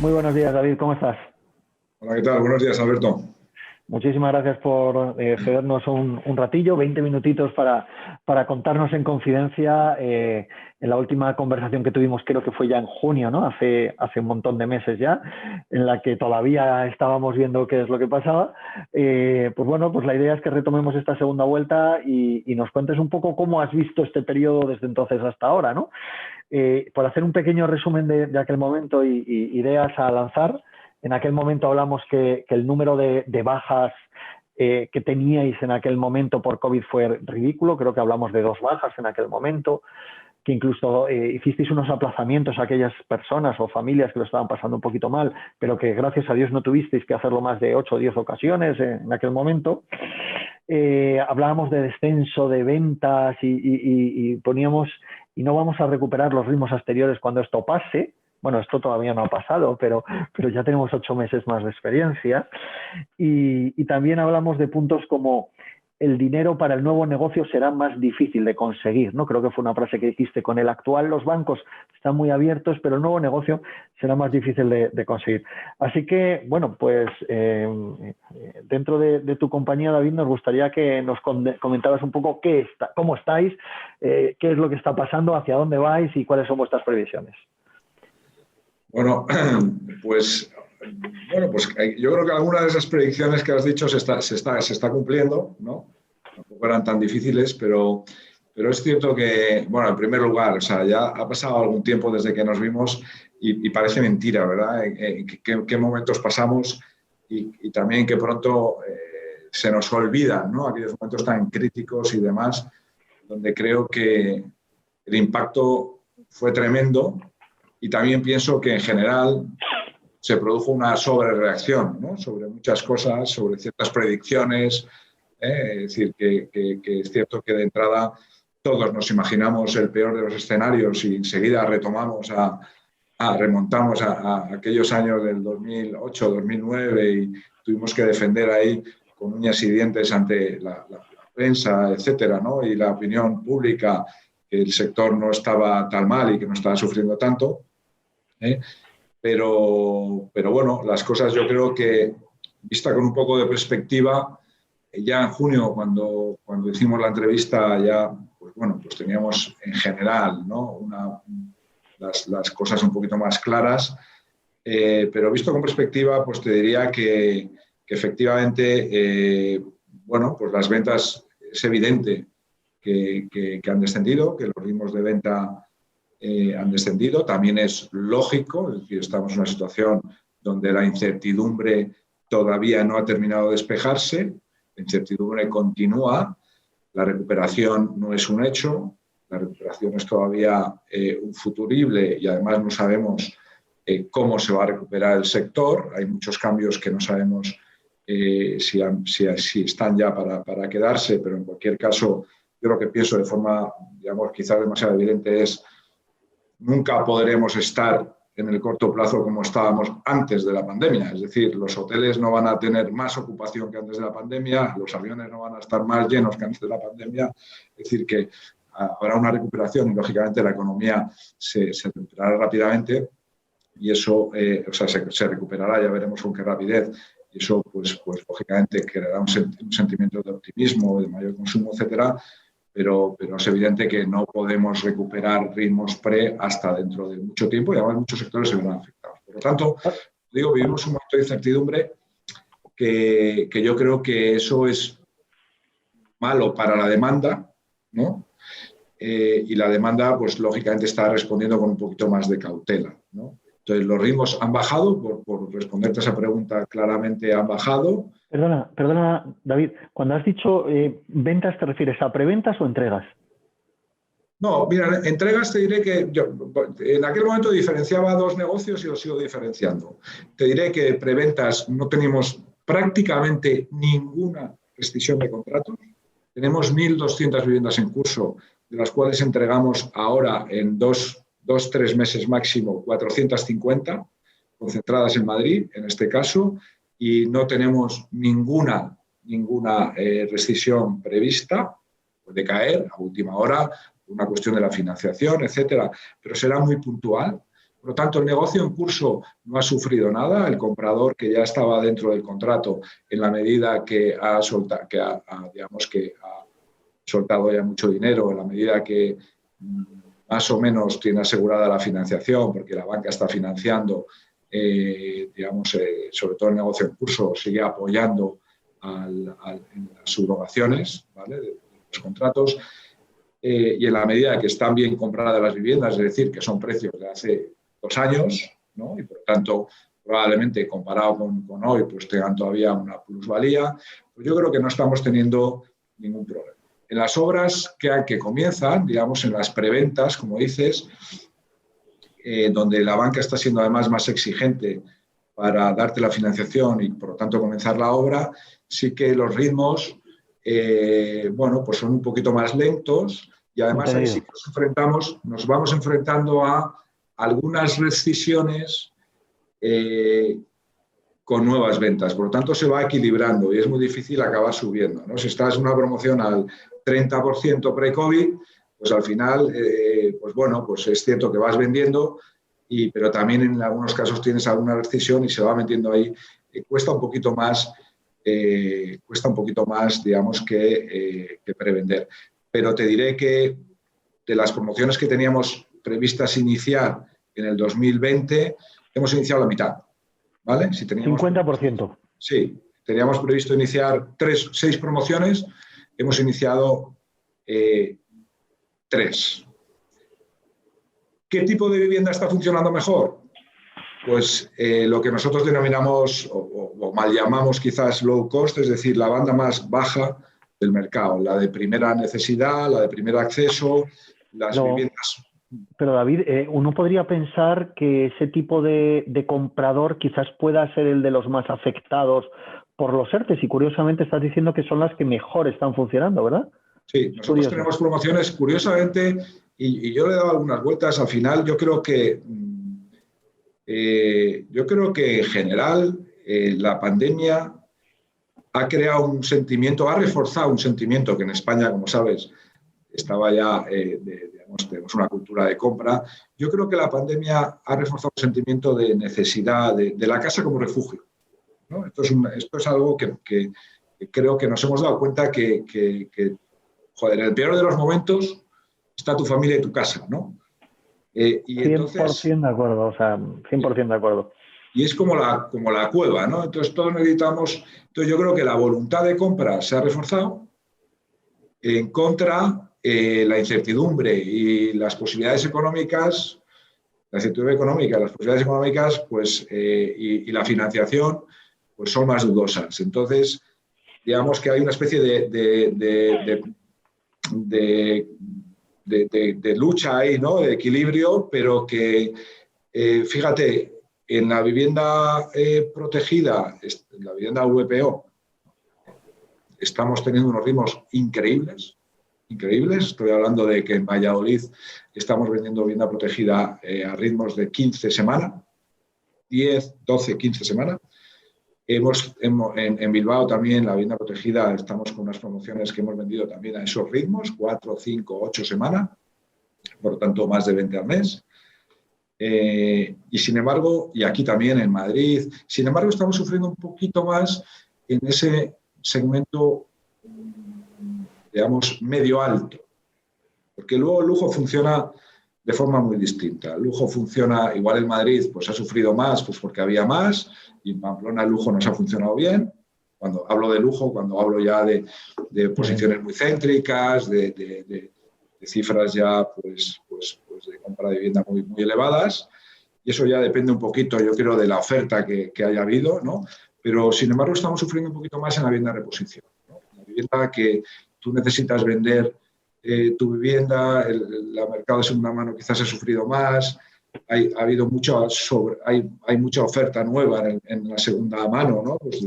Muy buenos días, David, ¿cómo estás? Hola, ¿qué tal? Buenos días, Alberto. Muchísimas gracias por cedernos un ratillo, 20 minutitos para contarnos en confidencia. En la última conversación que tuvimos, creo que fue ya en junio, ¿no? Hace un montón de meses ya, en la que todavía estábamos viendo qué es lo que pasaba. Pues bueno, pues la idea es que retomemos esta segunda vuelta y nos cuentes un poco cómo has visto este periodo desde entonces hasta ahora, ¿no? Por hacer un pequeño resumen de aquel momento y ideas a lanzar. En aquel momento hablamos que el número de bajas que teníais en aquel momento por COVID fue ridículo. Creo que hablamos de 2 bajas en aquel momento, que incluso hicisteis unos aplazamientos a aquellas personas o familias que lo estaban pasando un poquito mal, pero que gracias a Dios no tuvisteis que hacerlo más de 8 o 10 ocasiones en aquel momento. Hablábamos de descenso de ventas y poníamos, y no vamos a recuperar los ritmos anteriores cuando esto pase. Bueno, esto todavía no ha pasado, pero ya tenemos 8 meses más de experiencia. Y también hablamos de puntos como el dinero para el nuevo negocio será más difícil de conseguir, ¿no? Creo que fue una frase que dijiste. Con el actual los bancos están muy abiertos, pero el nuevo negocio será más difícil de conseguir. Así que, bueno, pues dentro de tu compañía, David, nos gustaría que nos comentaras un poco cómo estáis, qué es lo que está pasando, hacia dónde vais y cuáles son vuestras previsiones. Bueno, pues yo creo que algunas de esas predicciones que has dicho se está cumpliendo, ¿no? Tampoco eran tan difíciles, pero es cierto que, bueno, en primer lugar, o sea, ya ha pasado algún tiempo desde que nos vimos y parece mentira, ¿verdad? ¿Qué momentos pasamos y también que pronto se nos olvidan, ¿no? Aquellos momentos tan críticos y demás, donde creo que el impacto fue tremendo. Y también pienso que en general se produjo una sobrereacción, ¿no? Sobre muchas cosas, sobre ciertas predicciones. Es decir, que es cierto que de entrada todos nos imaginamos el peor de los escenarios y enseguida remontamos a aquellos años del 2008, 2009 y tuvimos que defender ahí con uñas y dientes ante la prensa, etcétera, ¿no? Y la opinión pública, que el sector no estaba tan mal y que no estaba sufriendo tanto. Pero bueno, las cosas yo creo que, vista con un poco de perspectiva, ya en junio, cuando hicimos la entrevista, ya pues teníamos en general, ¿no? las cosas un poquito más claras, pero visto con perspectiva, pues te diría que efectivamente, pues las ventas es evidente que han descendido, que los ritmos de venta han descendido. También es lógico, es decir, estamos en una situación donde la incertidumbre todavía no ha terminado de despejarse, la incertidumbre continúa, la recuperación no es un hecho, la recuperación es todavía un futurible y además no sabemos cómo se va a recuperar el sector. Hay muchos cambios que no sabemos si están ya para quedarse, pero en cualquier caso yo lo que pienso de forma, digamos, quizás demasiado evidente es: nunca podremos estar en el corto plazo como estábamos antes de la pandemia. Es decir, los hoteles no van a tener más ocupación que antes de la pandemia, los aviones no van a estar más llenos que antes de la pandemia. Es decir, que habrá una recuperación y, lógicamente, la economía se recuperará rápidamente y eso se recuperará, ya veremos con qué rapidez. Y eso, pues lógicamente, creará un sentimiento de optimismo, de mayor consumo, etcétera. Pero es evidente que no podemos recuperar ritmos hasta dentro de mucho tiempo y además muchos sectores se verán afectados. Por lo tanto, vivimos un momento de incertidumbre que yo creo que eso es malo para la demanda, ¿no? Y la demanda, pues lógicamente, está respondiendo con un poquito más de cautela, ¿no? Entonces, los ritmos han bajado, por responderte a esa pregunta claramente, han bajado. Perdona, David, cuando has dicho ventas, ¿te refieres a preventas o entregas? No, mira, entregas te diré que yo en aquel momento diferenciaba 2 negocios y los sigo diferenciando. Te diré que preventas no tenemos prácticamente ninguna rescisión de contratos. Tenemos 1.200 viviendas en curso, de las cuales entregamos ahora en 2-3 meses máximo 450, concentradas en Madrid, en este caso, y no tenemos ninguna rescisión prevista. Puede caer a última hora, una cuestión de la financiación, etcétera, pero será muy puntual. Por lo tanto, el negocio en curso no ha sufrido nada. El comprador que ya estaba dentro del contrato, en la medida que ha soltado ya mucho dinero, en la medida que más o menos tiene asegurada la financiación, porque la banca está financiando, sobre todo el negocio en curso, sigue apoyando en las subrogaciones, ¿vale?, de los contratos, y en la medida que están bien compradas las viviendas, es decir, que son precios de hace 2 años, ¿no?, y por tanto probablemente comparado con hoy pues tengan todavía una plusvalía, pues yo creo que no estamos teniendo ningún problema. En las obras que comienzan, digamos, en las preventas, como dices, donde la banca está siendo además más exigente para darte la financiación y, por lo tanto, comenzar la obra, sí que los ritmos, pues son un poquito más lentos y además ahí sí que nos vamos enfrentando a algunas rescisiones con nuevas ventas. Por lo tanto, se va equilibrando y es muy difícil acabar subiendo, ¿no? Si estás en una promoción al 30% pre-COVID, pues al final, pues es cierto que vas vendiendo, pero también en algunos casos tienes alguna rescisión y se va metiendo ahí. Cuesta un poquito más, digamos, que prevender. Pero te diré que de las promociones que teníamos previstas iniciar en el 2020, hemos iniciado la mitad, ¿vale? Si teníamos 50%. Sí, teníamos previsto iniciar 6 promociones, hemos iniciado 3. ¿Qué tipo de vivienda está funcionando mejor? Pues lo que nosotros denominamos o mal llamamos quizás low cost, es decir, la banda más baja del mercado, la de primera necesidad, la de primer acceso, las viviendas. Pero David, uno podría pensar que ese tipo de comprador quizás pueda ser el de los más afectados por los ERTEs y curiosamente estás diciendo que son las que mejor están funcionando, ¿verdad? Sí, nosotros tenemos promociones, curiosamente, y yo le he dado algunas vueltas, al final yo creo que en general la pandemia ha creado un sentimiento, ha reforzado un sentimiento que en España, como sabes, estaba ya, tenemos una cultura de compra. Yo creo que la pandemia ha reforzado un sentimiento de necesidad de la casa como refugio, ¿no? Esto es algo que creo que nos hemos dado cuenta que, en el peor de los momentos está tu familia y tu casa, ¿no? Y 100% entonces, de acuerdo, o sea, 100% de acuerdo. Y es como la cueva, ¿no? Entonces todos necesitamos. Entonces yo creo que la voluntad de compra se ha reforzado. En contra, la incertidumbre y las posibilidades económicas, la incertidumbre económica, las posibilidades económicas, pues, y la financiación, pues son más dudosas. Entonces, digamos que hay una especie de lucha ahí, ¿no? De equilibrio, pero que, fíjate, en la vivienda protegida, en la vivienda VPO, estamos teniendo unos ritmos increíbles. Estoy hablando de que en Valladolid estamos vendiendo vivienda protegida a ritmos de 15 semanas, 10, 12, 15 semanas. En Bilbao también la vivienda protegida estamos con unas promociones que hemos vendido también a esos ritmos, 4, 5, 8 semanas, por lo tanto más de 20 al mes. Y sin embargo, y aquí también en Madrid, sin embargo estamos sufriendo un poquito más en ese segmento, digamos, medio alto, porque luego el lujo funciona de forma muy distinta. El lujo funciona, igual en Madrid pues ha sufrido más pues porque había más, y en Pamplona el lujo nos ha funcionado bien. Cuando hablo de lujo, cuando hablo ya de posiciones muy céntricas, de cifras ya pues de compra de vivienda muy, muy elevadas, y eso ya depende un poquito, yo creo, de la oferta que haya habido, ¿no? Pero, sin embargo, estamos sufriendo un poquito más en la vivienda de reposición, ¿no? La vivienda que tú necesitas vender tu vivienda, el mercado de segunda mano quizás ha sufrido más, hay mucha oferta nueva en la segunda mano, ¿no? Pues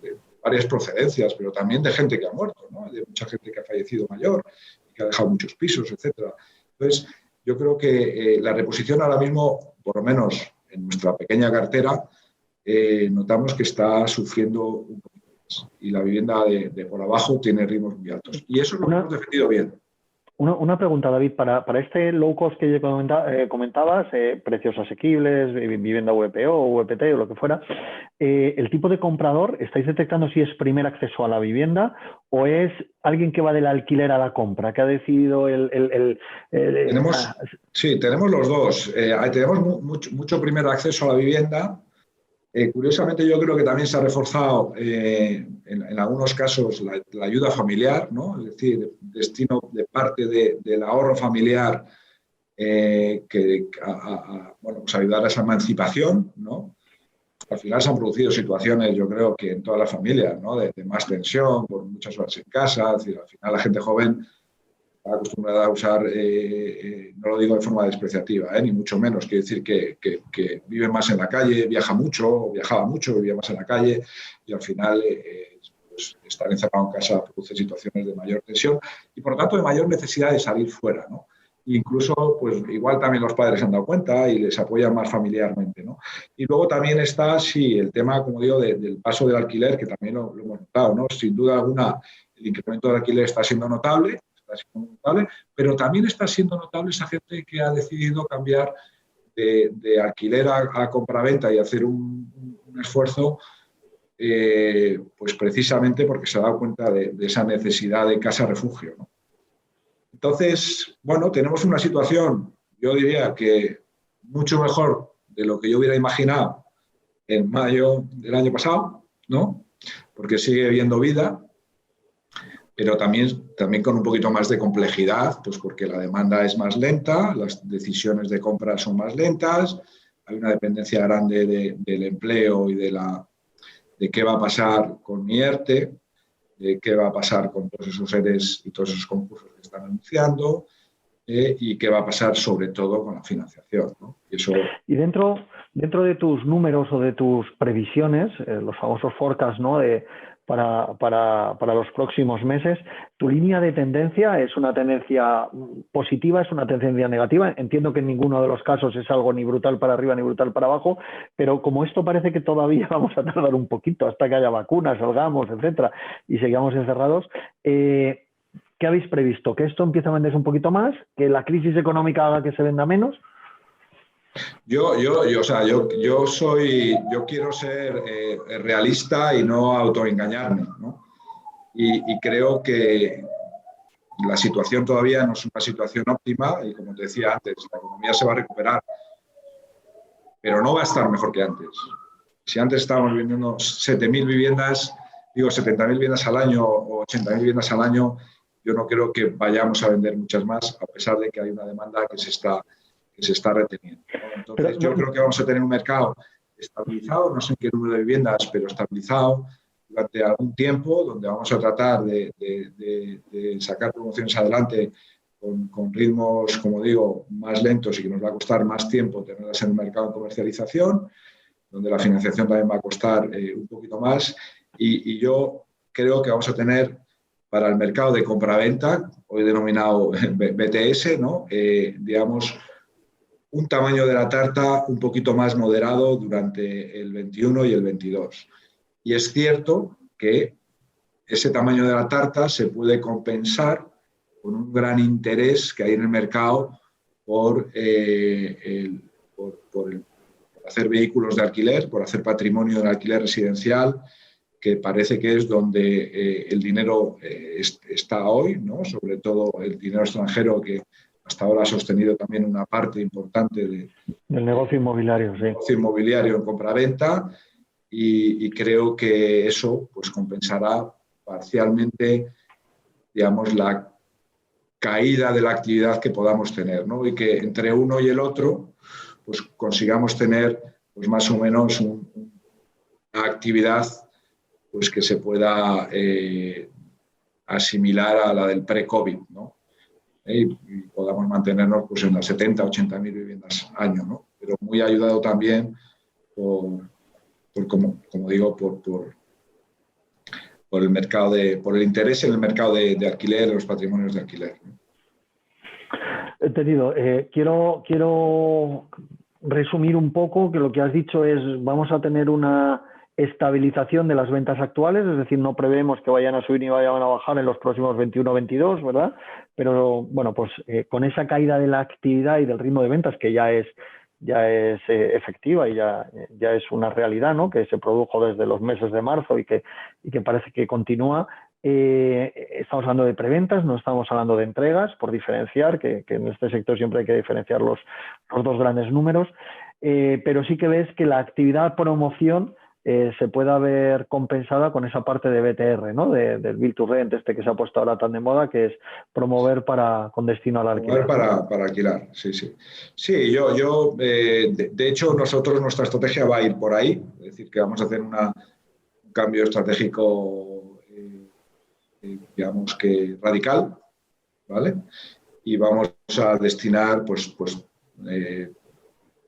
de varias procedencias, pero también de gente que ha muerto, ¿no? De mucha gente que ha fallecido mayor y que ha dejado muchos pisos, etcétera. Entonces, yo creo que la reposición ahora mismo, por lo menos en nuestra pequeña cartera, notamos que está sufriendo un poquito más. Y la vivienda de por abajo tiene ritmos muy altos. Y eso es lo que hemos defendido bien. Una pregunta, David, para este low cost que comentabas, precios asequibles, vivienda VPO o VPT o lo que fuera, el tipo de comprador, ¿estáis detectando si es primer acceso a la vivienda o es alguien que va del alquiler a la compra, que ha decidido Tenemos los dos. Tenemos mucho primer acceso a la vivienda. Curiosamente, yo creo que también se ha reforzado en algunos casos la ayuda familiar, ¿no? Es decir, destino de parte del ahorro familiar bueno, pues ayudar a esa emancipación, ¿no? Al final se han producido situaciones, yo creo que en todas las familias, ¿no? De más tensión, por muchas horas en casa. Es decir, al final la gente joven está acostumbrada a usar, no lo digo de forma despreciativa, ni mucho menos, quiero decir que vive más en la calle, viaja mucho, o viajaba mucho, vivía más en la calle, y al final pues estar encerrado en casa produce situaciones de mayor tensión y por lo tanto de mayor necesidad de salir fuera, ¿no? Incluso, pues igual también los padres se han dado cuenta y les apoyan más familiarmente, ¿no? Y luego también está, sí, el tema, como digo, del paso del alquiler, que también lo hemos notado, ¿no? Sin duda alguna, el incremento del alquiler está siendo notable, pero también está siendo notable esa gente que ha decidido cambiar de alquiler a compraventa y hacer un esfuerzo, pues precisamente porque se ha dado cuenta de esa necesidad de casa refugio, ¿no? Entonces, bueno, tenemos una situación, yo diría que mucho mejor de lo que yo hubiera imaginado en mayo del año pasado, ¿no? Porque sigue habiendo vida, pero también con un poquito más de complejidad, pues porque la demanda es más lenta, las decisiones de compra son más lentas, hay una dependencia grande del empleo y de qué va a pasar con mi ERTE, de qué va a pasar con todos esos ERES y todos esos concursos que están anunciando, y qué va a pasar sobre todo con la financiación, ¿no? Y dentro de tus números o de tus previsiones, los famosos forecasts, ¿no? Para los próximos meses, ¿tu línea de tendencia es una tendencia positiva, es una tendencia negativa? Entiendo que en ninguno de los casos es algo ni brutal para arriba ni brutal para abajo, pero como esto parece que todavía vamos a tardar un poquito hasta que haya vacunas, salgamos, etcétera, y sigamos encerrados, ¿qué habéis previsto? ¿Que esto empiece a venderse un poquito más? ¿Que la crisis económica haga que se venda menos? Yo quiero ser realista y no autoengañarme, ¿no? Y creo que la situación todavía no es una situación óptima y, como te decía antes, la economía se va a recuperar, pero no va a estar mejor que antes. Si antes estábamos vendiendo 7.000 viviendas, digo 70.000 viviendas al año o 80.000 viviendas al año, yo no creo que vayamos a vender muchas más, a pesar de que hay una demanda que se está reteniendo, ¿no? Entonces, yo creo que vamos a tener un mercado estabilizado, no sé en qué número de viviendas, pero estabilizado durante algún tiempo, donde vamos a tratar de sacar promociones adelante con ritmos, como digo, más lentos y que nos va a costar más tiempo tenerlas en el mercado de comercialización, donde la financiación también va a costar un poquito más. Y yo creo que vamos a tener para el mercado de compraventa, hoy denominado BTS, ¿no? Digamos, un tamaño de la tarta un poquito más moderado durante el 21 y el 22. Y es cierto que ese tamaño de la tarta se puede compensar con un gran interés que hay en el mercado por hacer vehículos de alquiler, por hacer patrimonio del alquiler residencial, que parece que es donde el dinero está hoy, ¿no? Sobre todo el dinero extranjero, que hasta ahora ha sostenido también una parte importante del negocio inmobiliario, sí. Negocio inmobiliario en compraventa, y creo que eso pues compensará parcialmente, digamos, la caída de la actividad que podamos tener, ¿no? Y que entre uno y el otro pues consigamos tener pues más o menos una actividad pues que se pueda asimilar a la del pre-COVID, ¿no? Y podamos mantenernos pues en las 70, 80.000 viviendas año, ¿no? Pero muy ayudado también por como digo, por el mercado por el interés en el mercado de alquiler, de los patrimonios de alquiler, ¿no? Entendido. Quiero resumir un poco que lo que has dicho es vamos a tener una estabilización de las ventas actuales, es decir, no prevemos que vayan a subir ni vayan a bajar en los próximos 21 o 22, ¿verdad? Pero bueno, pues con esa caída de la actividad y del ritmo de ventas que ya es efectiva y ya es una realidad, ¿no? Que se produjo desde los meses de marzo y que parece que continúa. Estamos hablando de preventas, no estamos hablando de entregas, por diferenciar, que en este sector siempre hay que diferenciar los dos grandes números, pero sí que ves que la actividad promoción se pueda ver compensada con esa parte de BTR, ¿no? Del Build to Rent, que se ha puesto ahora tan de moda, que es promover con destino al alquiler. Para alquilar, sí, sí. Sí, de hecho, nuestra estrategia va a ir por ahí, es decir, que vamos a hacer un cambio estratégico, digamos que radical, ¿vale? Y vamos a destinar,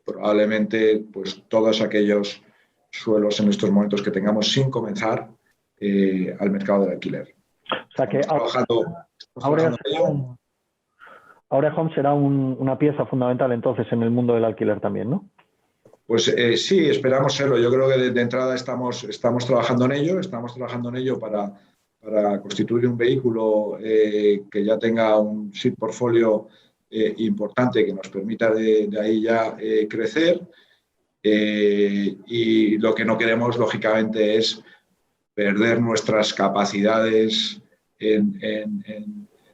probablemente, todos aquellos suelos en estos momentos que tengamos sin comenzar al mercado del alquiler. O sea que Aurea Home será una pieza fundamental entonces en el mundo del alquiler también, ¿no? Pues sí, esperamos serlo. Yo creo que de entrada estamos trabajando en ello, para constituir un vehículo que ya tenga un seed portfolio importante que nos permita de ahí ya crecer. Y lo que no queremos, lógicamente, es perder nuestras capacidades de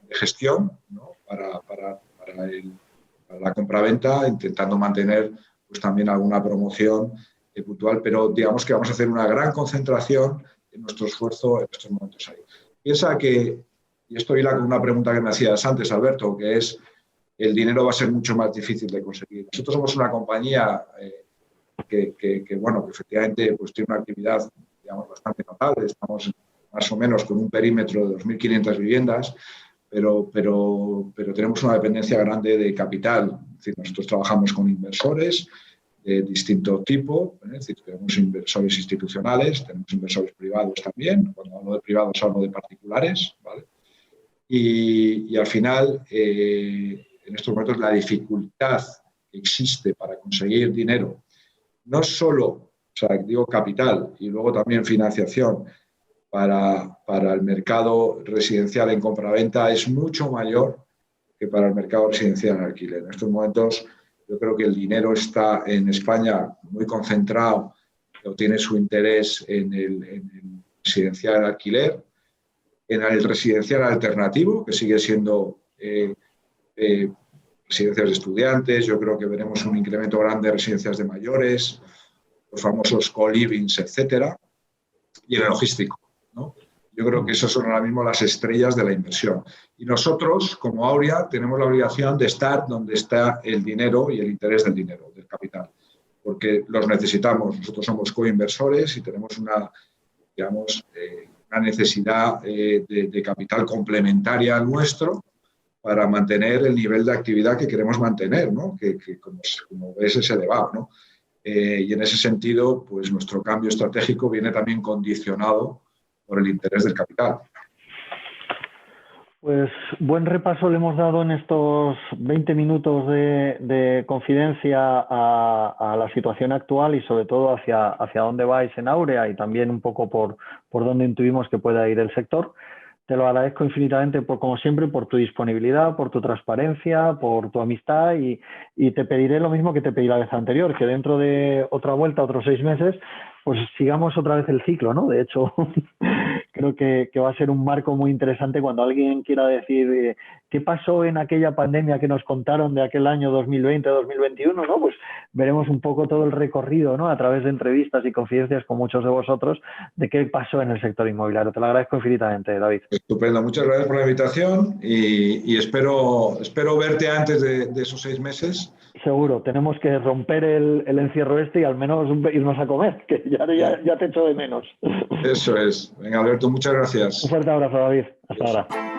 gestión, ¿no? para la compraventa, intentando mantener también alguna promoción puntual, pero digamos que vamos a hacer una gran concentración en nuestro esfuerzo en estos momentos ahí. Piensa que, y esto hila con una pregunta que me hacías antes, Alberto, que es el dinero va a ser mucho más difícil de conseguir. Nosotros somos una compañía que efectivamente tiene una actividad, digamos, bastante notable. Estamos más o menos con un perímetro de 2.500 viviendas, pero tenemos una dependencia grande de capital. Es decir, nosotros trabajamos con inversores de distinto tipo, es decir, tenemos inversores institucionales, tenemos inversores privados también. Cuando hablo de privados hablo de particulares, ¿vale? Y al final, en estos momentos, la dificultad que existe para conseguir dinero, no solo, digo capital y luego también financiación para el mercado residencial en compraventa, es mucho mayor que para el mercado residencial en alquiler. En estos momentos yo creo que el dinero está en España muy concentrado, o tiene su interés en el residencial en alquiler, en el residencial alternativo, que sigue siendo residencias de estudiantes. Yo creo que veremos un incremento grande de residencias de mayores, los famosos co-livings, etcétera, y en el logístico, ¿no? Yo creo que esas son ahora mismo las estrellas de la inversión. Y nosotros, como Aurea, tenemos la obligación de estar donde está el dinero y el interés del dinero, del capital, porque los necesitamos. Nosotros somos coinversores y tenemos una necesidad de capital complementaria al nuestro para mantener el nivel de actividad que queremos mantener, ¿no? Que como ves, es elevado, ¿no? Y en ese sentido, nuestro cambio estratégico viene también condicionado por el interés del capital. Pues buen repaso le hemos dado en estos 20 minutos de confidencia a la situación actual y sobre todo hacia dónde vais en Aurea y también un poco por dónde intuimos que pueda ir el sector. Te lo agradezco infinitamente, como siempre, por tu disponibilidad, por tu transparencia, por tu amistad y te pediré lo mismo que te pedí la vez anterior, que dentro de otra vuelta, otros 6 meses, sigamos otra vez el ciclo, ¿no? De hecho, creo que va a ser un marco muy interesante cuando alguien quiera decir qué pasó en aquella pandemia que nos contaron de aquel año 2020-2021, ¿no? Pues veremos un poco todo el recorrido, ¿no? A través de entrevistas y confidencias con muchos de vosotros de qué pasó en el sector inmobiliario. Te lo agradezco infinitamente, David. Estupendo, muchas gracias por la invitación y espero verte antes de esos 6 meses. Seguro, tenemos que romper el encierro y al menos irnos a comer, que ya te echo de menos. Eso es. Venga, Alberto, muchas gracias. Un fuerte abrazo, David. Hasta ahora.